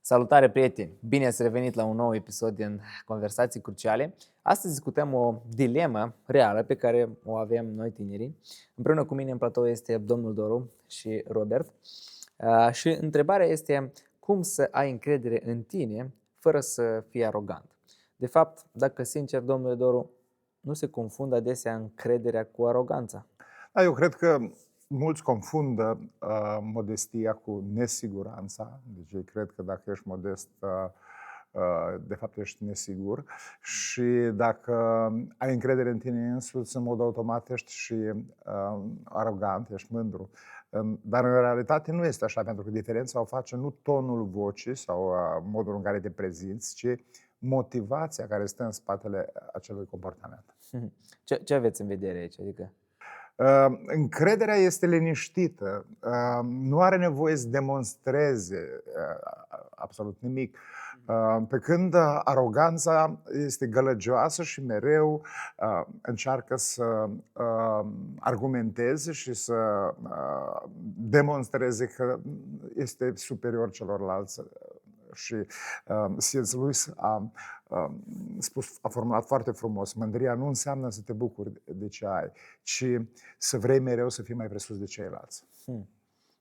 Salutare, prieteni! Bine ați revenit la un nou episod din Conversații Cruciale. Astăzi discutăm o dilemă reală pe care o avem noi tinerii. Împreună cu mine în platou este domnul Doru și Robert. Și întrebarea este cum să ai încredere în tine fără să fii arogant. De fapt, dacă sincer, domnule Doru, nu se confundă adesea încrederea cu aroganța? Da, eu cred că mulți confundă modestia cu nesiguranța. Deci ei cred că dacă ești modest, de fapt ești nesigur. Și dacă ai încredere în tine însuți, în mod automat ești și arogant, ești mândru. Dar în realitate nu este așa, pentru că diferența o face nu tonul vocii sau modul în care te prezinți, ci motivația care stă în spatele acelui comportament. Ce aveți în vedere aici? Adică... Încrederea este liniștită, nu are nevoie să demonstreze absolut nimic. Pe când aroganța este gălăgioasă și mereu încearcă să argumenteze și să demonstreze că este superior celorlalți. Și C.S. Lewis a formulat foarte frumos: mândria nu înseamnă să te bucuri de ce ai, ci să vrei mereu să fii mai presus de ceilalți.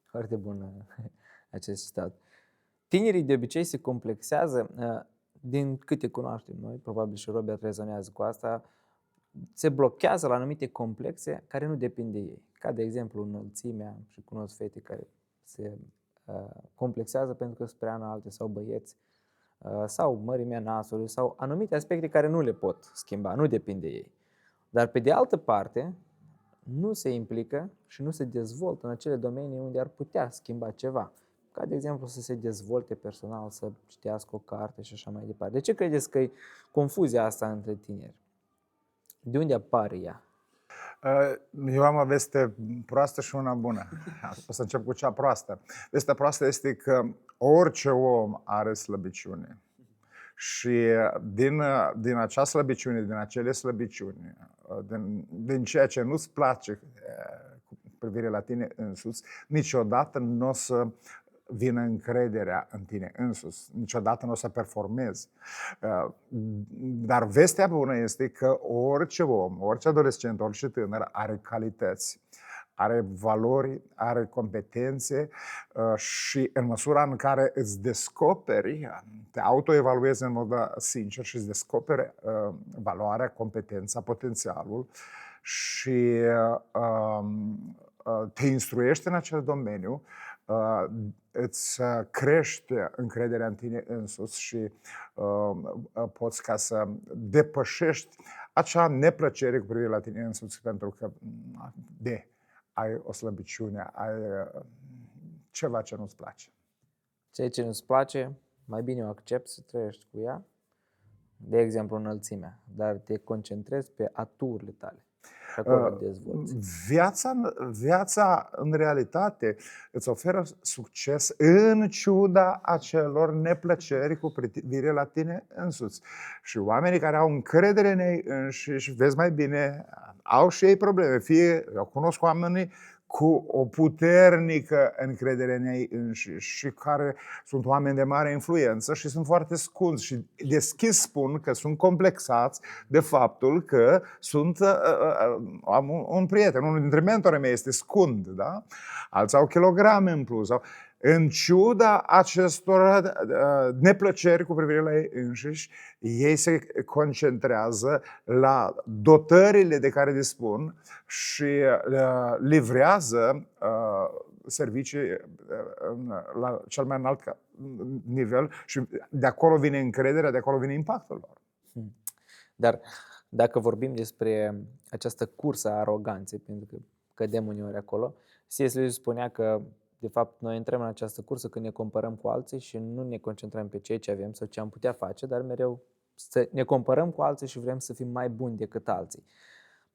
Foarte bun acest citat. Tinerii de obicei se complexează, din câte cunoaștem noi, probabil și Robert rezonează cu asta, se blochează la anumite complexe care nu depind de ei. Ca de exemplu înălțimea, și cunosc fete care se complexează pentru că sunt prea înalte, sau băieți, sau mărimea nasului, sau anumite aspecte care nu le pot schimba, nu depind de ei. Dar pe de altă parte, nu se implică și nu se dezvoltă în acele domenii unde ar putea schimba ceva. Ca de exemplu să se dezvolte personal, să citească o carte și așa mai departe. De ce credeți că e confuzia asta între tineri? De unde apare ea? Eu am o veste proastă și una bună. O să încep cu cea proastă. Vestea proastă este că orice om are slăbiciune. Și din acea slăbiciune, din acele slăbiciuni, din ceea ce nu-ți place cu privire la tine însuți, niciodată nu o să vină încrederea în tine însuți, niciodată nu o să performezi. Dar vestea bună este că orice om, orice adolescent, orice tânăr are calități, are valori, are competențe și în măsura în care îți descoperi, te autoevaluezi în mod sincer și îți descoperi valoarea, competența, potențialul și te instruiești în acel domeniu, îți crește încrederea în tine însuți și poți ca să depășești acea neplăcere cu privire la tine însuți, pentru că ai o slăbiciune, ai ceva ce nu-ți place. Ceea ce nu-ți place, mai bine o accepti să trăiești cu ea, de exemplu înălțimea, dar te concentrezi pe aturile tale. Și acolo dezvolți. Viața, în realitate, îți oferă succes în ciuda acelor neplăceri cu privire la tine însuți. Și oamenii care au încredere în ei înșiși, vezi mai bine, au și ei probleme. Eu cunosc oamenii cu o puternică încredere în ei înșiși și care sunt oameni de mare influență și sunt foarte scunzi și deschis spun că sunt complexați de faptul că am un prieten, unul dintre mentorii mei este scund, da? Alții au kilograme în plus. În ciuda acestor neplăceri cu privire la ei înșiși, ei se concentrează la dotările de care dispun și livrează servicii la cel mai înalt nivel și de acolo vine încrederea, de acolo vine impactul lor. Dar dacă vorbim despre această cursă a aroganței, pentru că cădem uneori acolo, C.S. Lewis spunea că de fapt noi intrăm în această cursă când ne comparăm cu alții și nu ne concentrăm pe ceea ce avem sau ce am putea face, dar mereu să ne comparăm cu alții și vrem să fim mai buni decât alții.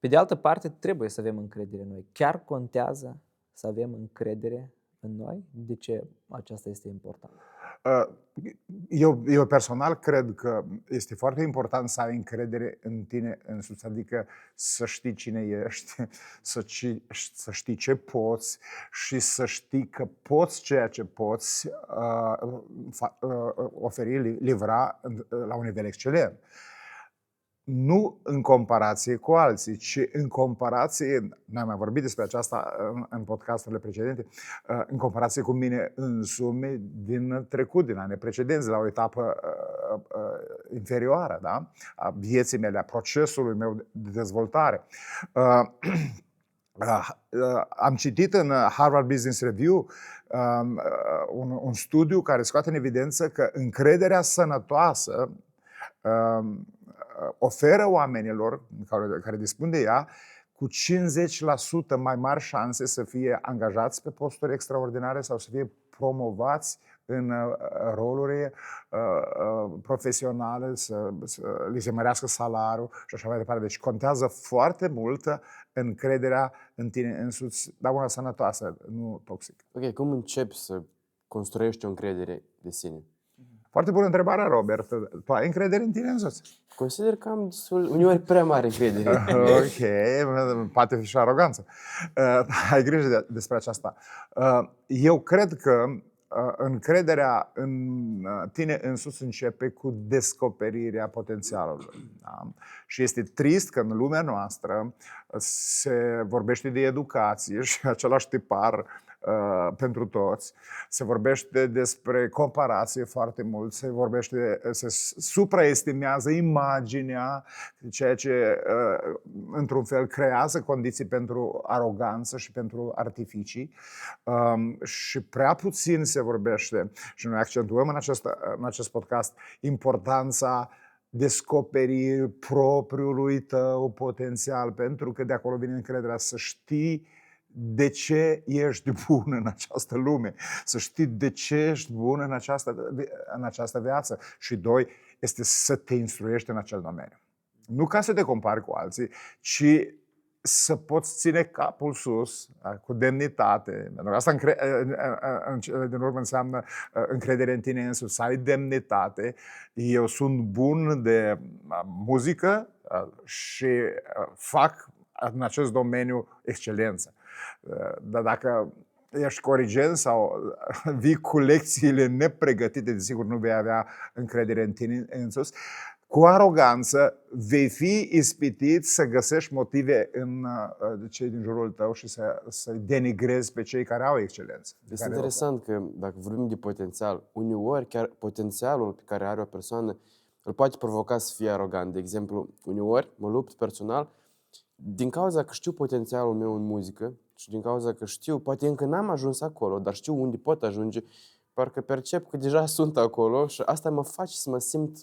Pe de altă parte, trebuie să avem încredere în noi. Chiar contează să avem încredere în noi? De ce aceasta este importantă? Eu personal cred că este foarte important să ai încredere în tine însuți, adică să știi cine ești, să știi ce poți și să știi că poți ceea ce poți oferi, livra la un nivel excelent. Nu în comparație cu alții, ci în comparație, n-am mai vorbit despre aceasta în podcasturile precedente, în comparație cu mine însumi din trecut, din anii precedenți, la o etapă inferioară, da? A vieții mele, a procesului meu de dezvoltare. Am citit în Harvard Business Review un studiu care scoate în evidență că încrederea sănătoasă oferă oamenilor care dispun de ea cu 50% mai mari șanse să fie angajați pe posturi extraordinare sau să fie promovați în roluri profesionale, să li se mărească salariul și așa mai departe. Deci contează foarte mult încrederea în tine însuți, dar una sănătoasă, nu toxică. Ok, cum începi să construiești o încredere de sine? Foarte bună întrebare, Robert. Tu ai încredere în tine însuți? Consider că am uneori prea mare încredere. Ok, poate fi și aroganță. Ai grijă despre aceasta. Eu cred că încrederea în tine însuți începe cu descoperirea potențialului. Da? Și este trist că în lumea noastră se vorbește de educație și același tipar pentru toți. Se vorbește despre comparație foarte mult, se supraestimează imaginea, ceea ce într-un fel creează condiții pentru aroganță și pentru artificii. Și prea puțin se vorbește, și noi accentuăm în acest podcast importanța descoperirii propriului tău potențial, pentru că de acolo vine încrederea, să știi de ce ești bun în această lume, să știi de ce ești bun în această viață. Și doi, este să te instruiești în acel domeniu. Nu ca să te compari cu alții, ci să poți ține capul sus, cu demnitate. Pentru că asta în cele din urmă înseamnă încredere în tine însuți, să ai demnitate. Eu sunt bun de muzică și fac în acest domeniu excelență. Dar dacă ești corigent sau vii cu lecțiile nepregătite, desigur nu vei avea încredere în tine însuți. Cu aroganță vei fi ispitit să găsești motive în cei din jurul tău și să denigrezi pe cei care au excelență. Este interesant că dacă vorbim de potențial, uneori chiar potențialul pe care are o persoană îl poate provoca să fie arogant. De exemplu, uneori mă lupt personal din cauza că știu potențialul meu în muzică și din cauza că știu, poate încă n-am ajuns acolo, dar știu unde pot ajunge, parcă percep că deja sunt acolo și asta mă face să mă simt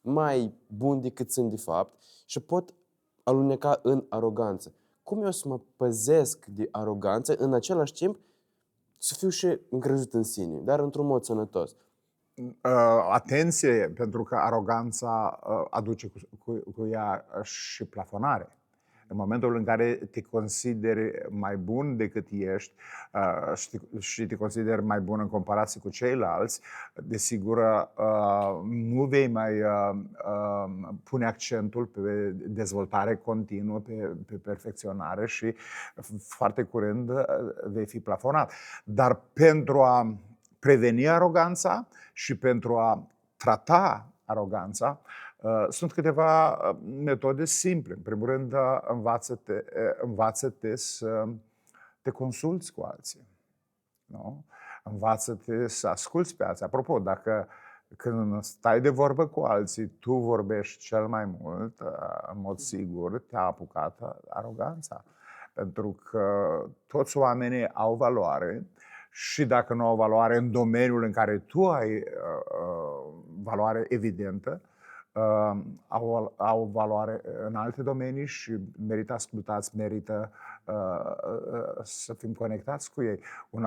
mai bun decât sunt de fapt și pot aluneca în aroganță. Cum eu să mă păzesc de aroganță, în același timp să fiu și încrezut în sine, dar într-un mod sănătos? Atenție, pentru că aroganța aduce cu ea și plafonare. În momentul în care te consideri mai bun decât ești și te consideri mai bun în comparație cu ceilalți, desigur nu vei mai pune accentul pe dezvoltare continuă, pe perfecționare și foarte curând vei fi plafonat. Dar pentru a preveni aroganța și pentru a trata aroganța, sunt câteva metode simple. În primul rând, învață-te să te consulți cu alții. Nu? Învață-te să asculți pe alții. Apropo, dacă când stai de vorbă cu alții, tu vorbești cel mai mult, în mod sigur, te-a apucat aroganța. Pentru că toți oamenii au valoare și dacă nu au valoare în domeniul în care tu ai valoare evidentă, au valoare în alte domenii și merită ascultați, merită să fim conectați cu ei. Un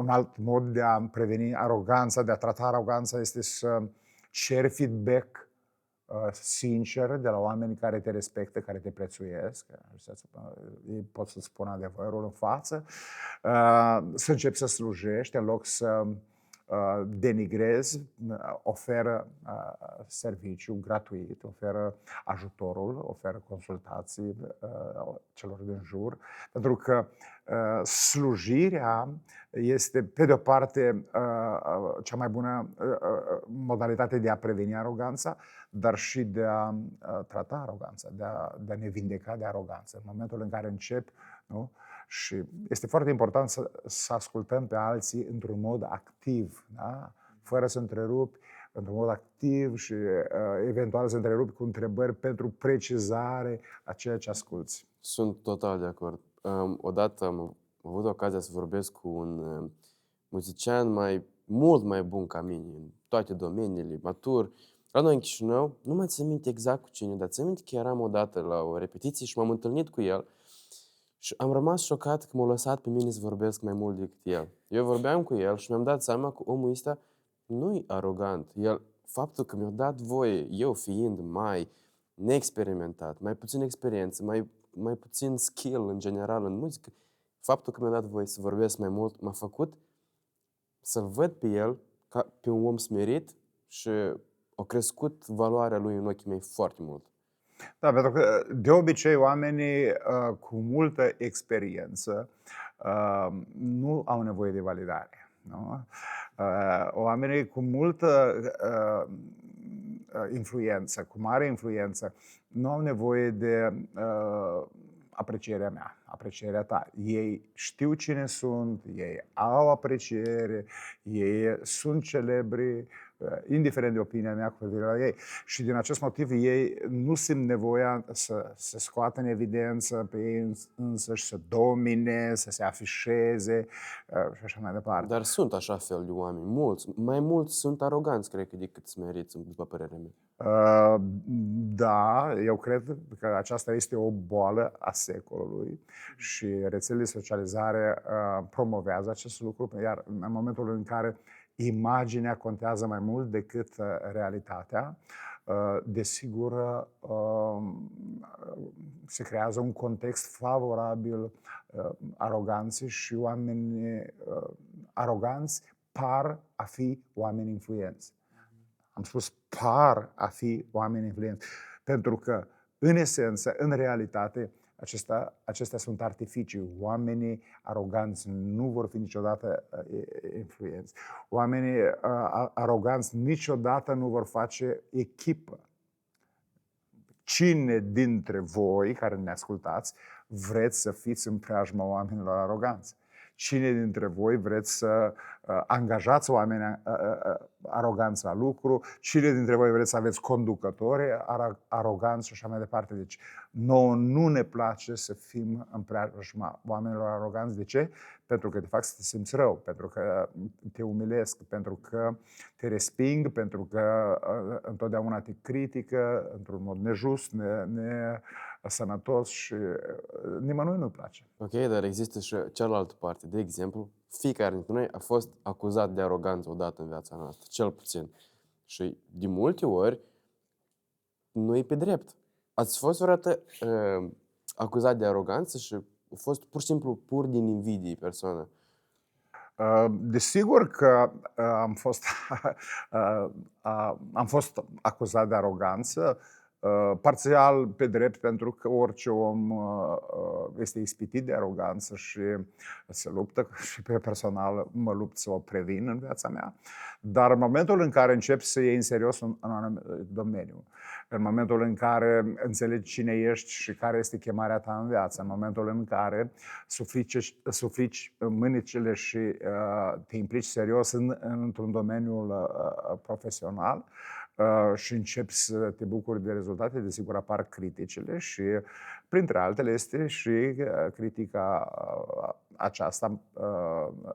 alt mod de a preveni aroganța, de a trata aroganța, este să ceri feedback sincer de la oameni care te respectă, care te prețuiesc. Ei pot să spună adevărul în față. Să începi să slujești în loc să denigrezi, oferă serviciu gratuit, oferă ajutorul, oferă consultații celor din jur, pentru că slujirea este, pe de o parte, cea mai bună modalitate de a preveni aroganța, dar și de a trata aroganța, de a ne vindeca de aroganță. În momentul în care încep, nu? Și este foarte important să ascultăm pe alții într-un mod activ, da? Fără să întrerupi, într-un mod activ și eventual să întrerupi cu întrebări pentru precizare a ceea ce asculți. Sunt total de acord. Odată am avut ocazia să vorbesc cu un muzician mult mai bun ca mine, în toate domeniile, matur. La noi în Chișinău, nu mai țin minte exact cu cine, dar țin minte că eram odată la o repetiție și m-am întâlnit cu el și am rămas șocat că m-a lăsat pe mine să vorbesc mai mult decât el. Eu vorbeam cu el și mi-am dat seama că omul ăsta nu-i arogant. Faptul că mi-a dat voie, eu fiind mai neexperimentat, mai puțin experiență, mai puțin skill în general în muzică, faptul că mi-a dat voie să vorbesc mai mult m-a făcut să-l văd pe el ca pe un om smerit și a crescut valoarea lui în ochii mei foarte mult. Da, pentru că de obicei oamenii cu multă experiență nu au nevoie de validare. Nu? Oamenii cu multă influență, cu mare influență, nu au nevoie de aprecierea mea, aprecierea ta. Ei știu cine sunt, ei au apreciere, ei sunt celebri, indiferent de opinia mea cu privire la ei. Și din acest motiv ei nu simt nevoia să se scoată în evidență pe ei însăși, să domine, să se afișeze și așa mai departe. Dar sunt așa fel de oameni, mulți. Mai mulți sunt aroganți, cred că, decât smeriți, după părerea mea. Da, eu cred că aceasta este o boală a secolului și rețelele de socializare promovează acest lucru, iar în momentul în care imaginea contează mai mult decât realitatea, desigur se creează un context favorabil aroganței și oamenii aroganți par a fi oameni influenți. Am spus par a fi oameni influenți, pentru că, în esență, în realitate, acestea sunt artificii. Oamenii aroganți nu vor fi niciodată influenți. Oamenii aroganți niciodată nu vor face echipă. Cine dintre voi, care ne ascultați, vreți să fiți în preajma oamenilor aroganți? Cine dintre voi vreți să angajați oameni aroganți la lucru? Cine dintre voi vreți să aveți conducători aroganți și așa mai departe? Deci nouă nu ne place să fim în preajma oamenilor aroganți. De ce? Pentru că te fac să te simți rău, pentru că te umilesc, pentru că te resping, pentru că întotdeauna te critică într-un mod nejust, nesănătos și nimănui nu-i place. Ok, dar există și cealaltă parte. De exemplu, fiecare dintre noi a fost acuzat de aroganță odată în viața noastră, cel puțin. Și de multe ori nu e pe drept. Ați fost vreodată acuzat de aroganță și a fost pur și simplu pur din invidie persoană? Desigur că am fost acuzat de aroganță, parțial pe drept, pentru că orice om este ispitit de aroganță și se luptă, și pe personal mă lupt să o previn în viața mea. Dar în momentul în care începi să iei în serios un anumit domeniu, în momentul în care înțelegi cine ești și care este chemarea ta în viață, în momentul în care suflici mânicile și te implici serios într-un domeniu profesional, și începi să te bucuri de rezultate, desigur apar criticile și printre altele este și critica aceasta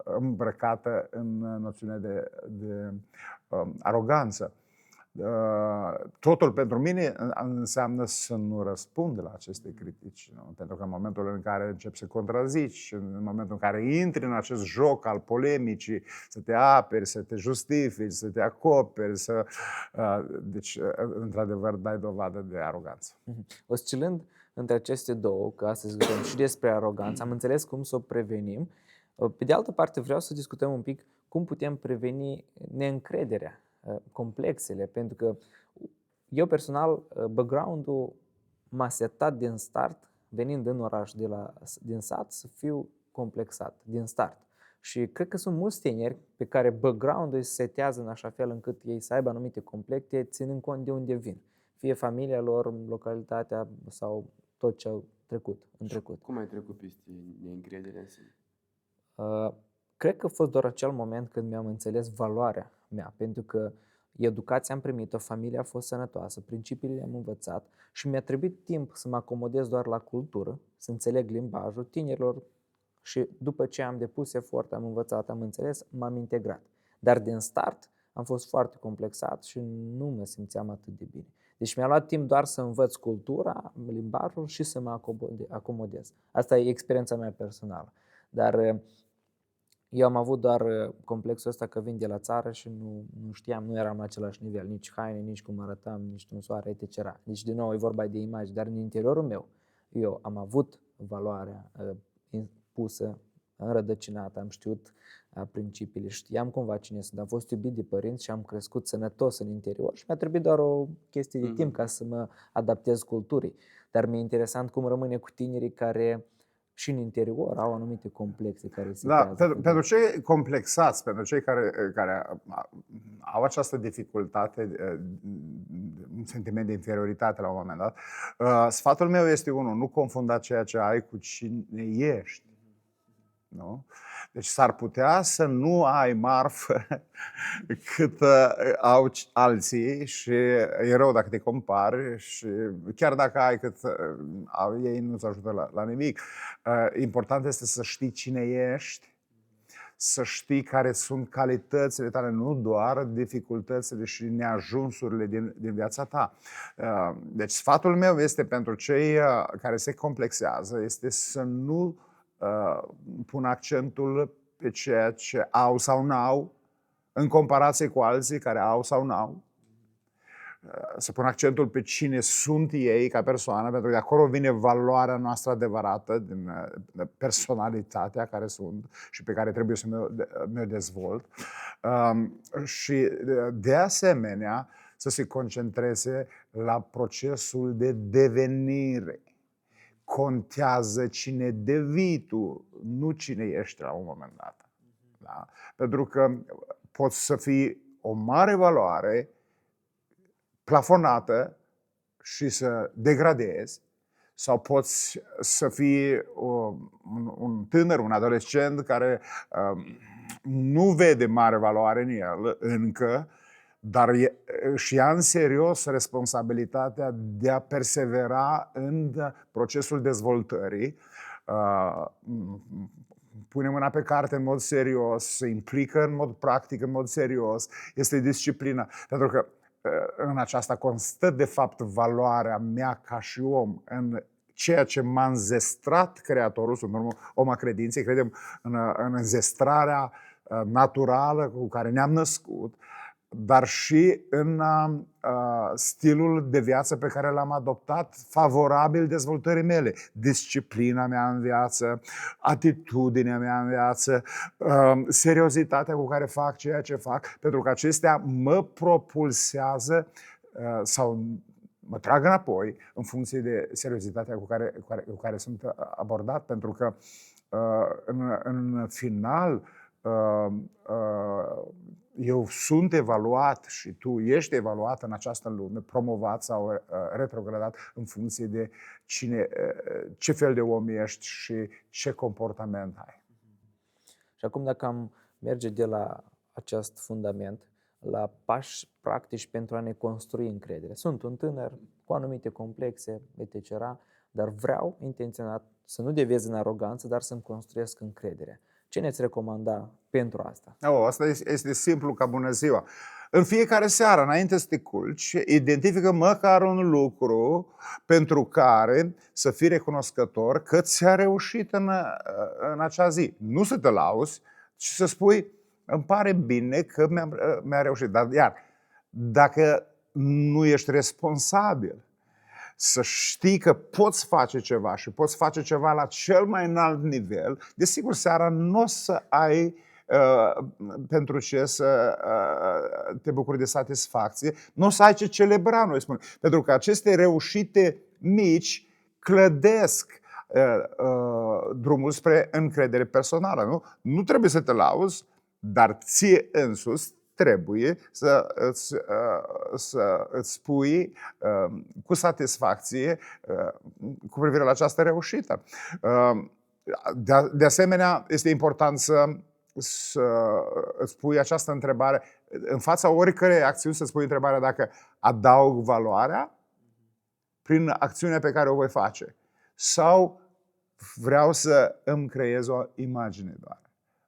îmbrăcată în noțiunea de aroganță. Totul pentru mine înseamnă să nu răspund la aceste critici, nu? Pentru că în momentul în care începi să contrazici, în momentul în care intri în acest joc al polemicii, să te aperi, să te justifici, să te acoperi, deci, într-adevăr, dai dovadă de aroganță. Oscilând între aceste două, că astăzi discutăm și despre aroganță, am înțeles cum să o prevenim. Pe de altă parte, vreau să discutăm un pic cum putem preveni neîncrederea, complexele, pentru că eu personal, background-ul m-a setat din start, venind în oraș din sat, să fiu complexat din start. Și cred că sunt mulți tineri pe care background-ul se setează în așa fel încât ei să aibă anumite complexe, ținând cont de unde vin. Fie familia lor, localitatea sau tot ce au trecut în trecut. Cum ai trecut peste neîncrederea în sine? Cred că a fost doar acel moment când mi-am înțeles valoarea mea, pentru că educația am primit-o, familia a fost sănătoasă, principiile le-am învățat și mi-a trebuit timp să mă acomodez doar la cultură, să înțeleg limbajul tinerilor și după ce am depus efort, am învățat, am înțeles, m-am integrat. Dar din start am fost foarte complexat și nu mă simțeam atât de bine. Deci mi-a luat timp doar să învăț cultura, limbajul și să mă acomodez. Asta e experiența mea personală. Dar eu am avut doar complexul ăsta că vin de la țară și nu știam, nu eram la același nivel, nici haine, nici cum arătam, nici tunsoare, etc. Deci, din nou, e vorba de imagini, dar în interiorul meu, eu am avut valoarea pusă, înrădăcinată, am știut principiile, știam cumva cine sunt, am fost iubit de părinți și am crescut sănătos în interior și mi-a trebuit doar o chestie de timp ca să mă adaptez culturii. Dar mi-e interesant cum rămâne cu tinerii care și în interior au anumite complexe care se pentru cei complexați, pentru cei care au această dificultate, un sentiment de inferioritate la un moment dat, sfatul meu este unul, nu confunda ceea ce ai cu cine ești. Nu? Deci s-ar putea să nu ai marfă cât au alții și e rău dacă te compari și chiar dacă ai cât au ei, nu-ți ajută la nimic. Important este să știi cine ești, să știi care sunt calitățile tale, nu doar dificultățile și neajunsurile din viața ta. Deci sfatul meu este pentru cei care se complexează, este să nu pun accentul pe ceea ce au sau n-au, în comparație cu alții care au sau n-au. Să pun accentul pe cine sunt ei ca persoană, pentru că de acolo vine valoarea noastră adevărată, din personalitatea care sunt și pe care trebuie să mi-o dezvolt. Și de asemenea să se concentreze la procesul de devenire. Contează cine devii tu, nu cine ești la un moment dat. Da? Pentru că poți să fii o mare valoare plafonată și să degradezi, sau poți să fii un tânăr, un adolescent care nu vede mare valoare în el încă, dar își ia în serios responsabilitatea de a persevera în procesul dezvoltării, pune mâna pe carte în mod serios, se implică în mod practic, în mod serios, este disciplină. Pentru că în aceasta constă de fapt valoarea mea ca și om, în ceea ce m-a înzestrat Creatorul, sunt om a credinței, credem în înzestrarea naturală cu care ne-am născut, dar și în stilul de viață pe care l-am adoptat, favorabil dezvoltării mele. Disciplina mea în viață, atitudinea mea în viață, seriozitatea cu care fac ceea ce fac, pentru că acestea mă propulsează sau mă trag înapoi în funcție de seriozitatea cu care sunt abordat, pentru că în final eu sunt evaluat și tu ești evaluat în această lume, promovat sau retrogradat în funcție de ce fel de om ești și ce comportament ai. Și acum dacă am merge de la acest fundament la pași practici pentru a ne construi încredere. Sunt un tânăr cu anumite complexe, etc., dar vreau intenționat să nu deviez în aroganță, dar să-mi construiesc încrederea. Ce ne-ți recomanda pentru asta? Asta este simplu ca bună ziua. În fiecare seară, înainte să te culci, identifică măcar un lucru pentru care să fii recunoscător că ți-a reușit în acea zi. Nu să te lauzi, ci să spui, îmi pare bine că mi-a reușit. Dar iar, dacă nu ești responsabil, să știi că poți face ceva și poți face ceva la cel mai înalt nivel, desigur, seara nu o să ai pentru ce să te bucuri de satisfacție. Nu o să ai ce celebra, noi spunem. Pentru că aceste reușite mici clădesc drumul spre încredere personală. Nu trebuie să te lauzi, dar ție însuți trebuie să îți spui cu satisfacție cu privire la această reușită. De asemenea, este important să îți pui această întrebare în fața oricărei acțiuni, să-ți pui întrebarea dacă adaug valoarea prin acțiunea pe care o voi face sau vreau să îmi creez o imagine doar.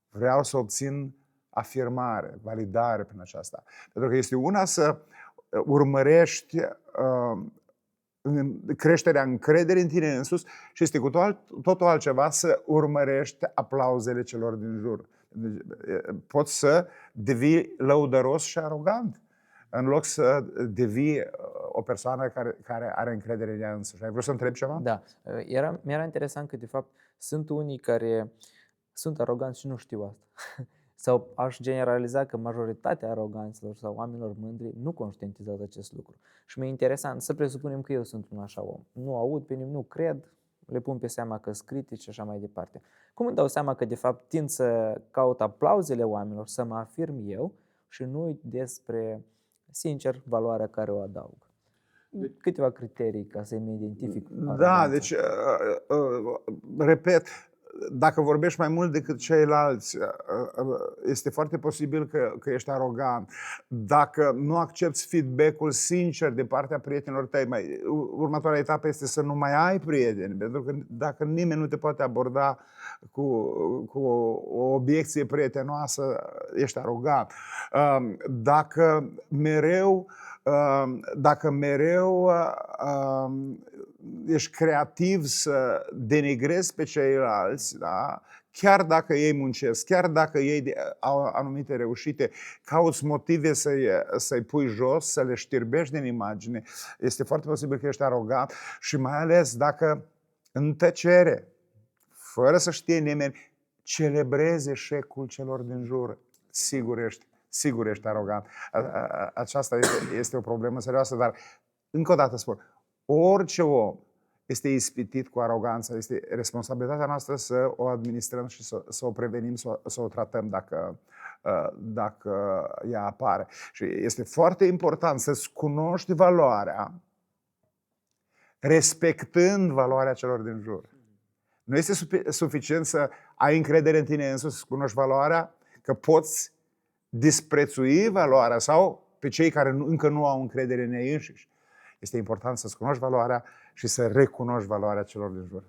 Vreau să obțin afirmare, validare prin aceasta. Pentru că este una să urmărești creșterea încrederii în tine însuți și este cu totul altceva să urmărești aplauzele celor din jur. Poți să devii lăudăros și arogant în loc să devii o persoană care are încredere în ea însăși. Ai vrut să întrebi ceva? Da. Mi-era interesant că, de fapt, sunt unii care sunt aroganți și nu știu asta. Sau aș generaliza că majoritatea aroganților sau oamenilor mândri nu conștientizează acest lucru. Și mi-e interesant să presupunem că eu sunt un așa om. Nu aud pe nimeni, nu cred, le pun pe seama că sunt critici și așa mai departe. Cum îmi dau seama că, de fapt, tind să caut aplauzele oamenilor, să mă afirm eu și nu uit despre, sincer, valoarea care o adaug? Câteva criterii ca să-mi identific aroganța. Da, deci, repet, dacă vorbești mai mult decât ceilalți, este foarte posibil că ești arogant. Dacă nu accepti feedback-ul sincer din partea prietenilor tăi, următoarea etapă este să nu mai ai prieteni. Pentru că dacă nimeni nu te poate aborda cu o obiecție prietenoasă, ești arogant. Dacă mereu ești creativ să denigrezi pe ceilalți, da? Chiar dacă ei muncesc, chiar dacă ei au anumite reușite, cauți motive să-i pui jos, să le știrbești din imagine, este foarte posibil că ești arogant și mai ales dacă în tăcere, fără să știe nimeni, celebrezi eșecul celor din jur, sigur ești arogant. Aceasta este o problemă serioasă, dar încă o dată spun, orice om este ispitit cu aroganța, este responsabilitatea noastră să o administrăm și să o prevenim, să o tratăm dacă ea apare. Și este foarte important să-ți cunoști valoarea, respectând valoarea celor din jur. Nu este suficient să ai încredere în tine însuți, să cunoști valoarea, că poți disprețui valoarea sau pe cei care încă nu au încredere în ei înșiși. Este important să-ți cunoști valoarea și să recunoști valoarea celor din jur.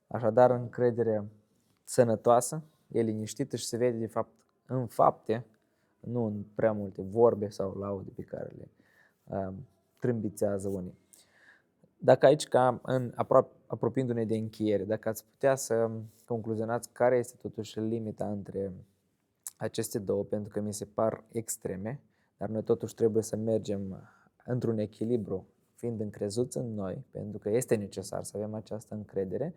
Așadar, încredere sănătoasă, e liniștită și se vede, de fapt, în fapte, nu în prea multe vorbe sau laude pe care le trâmbițează unii. Dacă aici, apropiindu-ne de încheiere, dacă ați putea să concluzionați care este totuși limita între aceste două, pentru că mi se par extreme, dar noi totuși trebuie să mergem într-un echilibru, fiind încrezuți în noi, pentru că este necesar să avem această încredere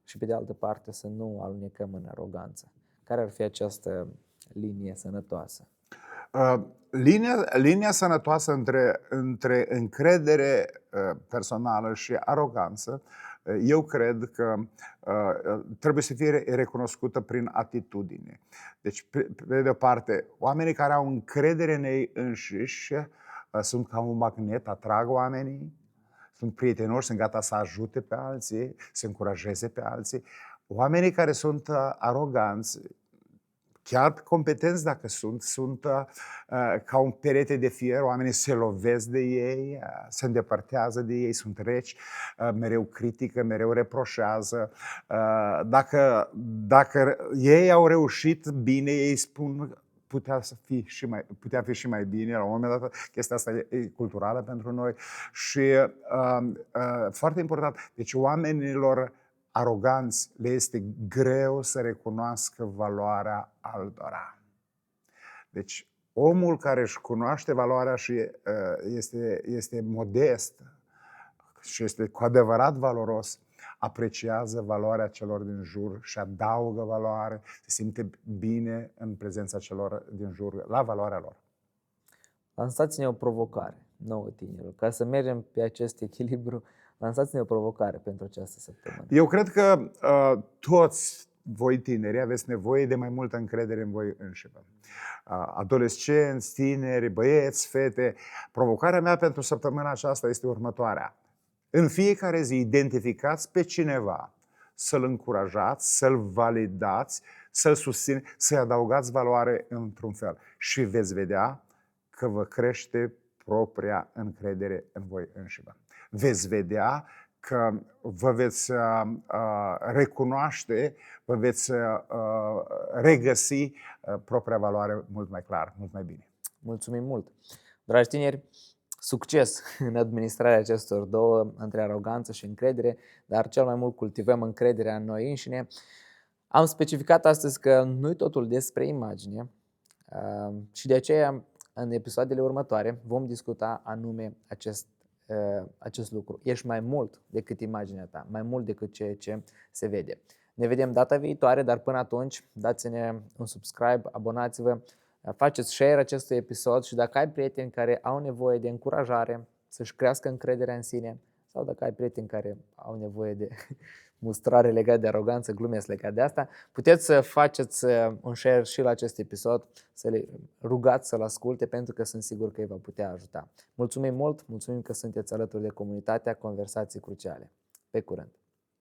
și pe de altă parte să nu alunecăm în aroganță. Care ar fi această linie sănătoasă? Linia sănătoasă între încredere personală și aroganță, eu cred că trebuie să fie recunoscută prin atitudine. Deci, pe de o parte, oamenii care au încredere în ei înșiși sunt ca un magnet, atrag oamenii, sunt prietenoși, sunt gata să ajute pe alții, să încurajeze pe alții. Oamenii care sunt aroganți, chiar competenți dacă sunt ca un perete de fier, oamenii se lovesc de ei, se îndepărtează de ei, sunt reci, mereu critică, mereu reproșează. Dacă ei au reușit bine, ei spun putea fi și mai bine. La un moment dat, chestia asta e culturală pentru noi și foarte important. Deci oamenilor aroganți le este greu să recunoască valoarea altora. Deci omul care își cunoaște valoarea și este modest și este cu adevărat valoros, apreciază valoarea celor din jur și adaugă valoare, se simte bine în prezența celor din jur, la valoarea lor. Lansați-ne o provocare nouă tinerilor. Ca să mergem pe acest echilibru, lansați-ne o provocare pentru această săptămână. Eu cred că toți voi tineri aveți nevoie de mai multă încredere în voi înșivă. Adolescenți, tineri, băieți, fete. Provocarea mea pentru săptămâna aceasta este următoarea. În fiecare zi identificați pe cineva, să-l încurajați, să-l validați, să-l susțineți, să-i adăugați valoare într-un fel. Și veți vedea că vă crește propria încredere în voi înșivă. Veți vedea că vă veți recunoaște, vă veți regăsi propria valoare mult mai clar, mult mai bine. Mulțumim mult! Dragi tineri, succes în administrarea acestor două, între aroganță și încredere, dar cel mai mult cultivăm încrederea în noi înșine. Am specificat astăzi că nu-i totul despre imagine și de aceea în episoadele următoare vom discuta anume acest lucru. Ești mai mult decât imaginea ta, mai mult decât ceea ce se vede. Ne vedem data viitoare, dar până atunci dați-ne un subscribe, abonați-vă, faceți share acestui episod și dacă ai prieteni care au nevoie de încurajare să-și crească încrederea în sine sau dacă ai prieteni care au nevoie de mustrare legat de aroganță, glumesc legat de asta, puteți să faceți un share și la acest episod, să le rugați să-l asculte pentru că sunt sigur că îi va putea ajuta. Mulțumim mult, mulțumim că sunteți alături de comunitatea Conversații Cruciale. Pe curând!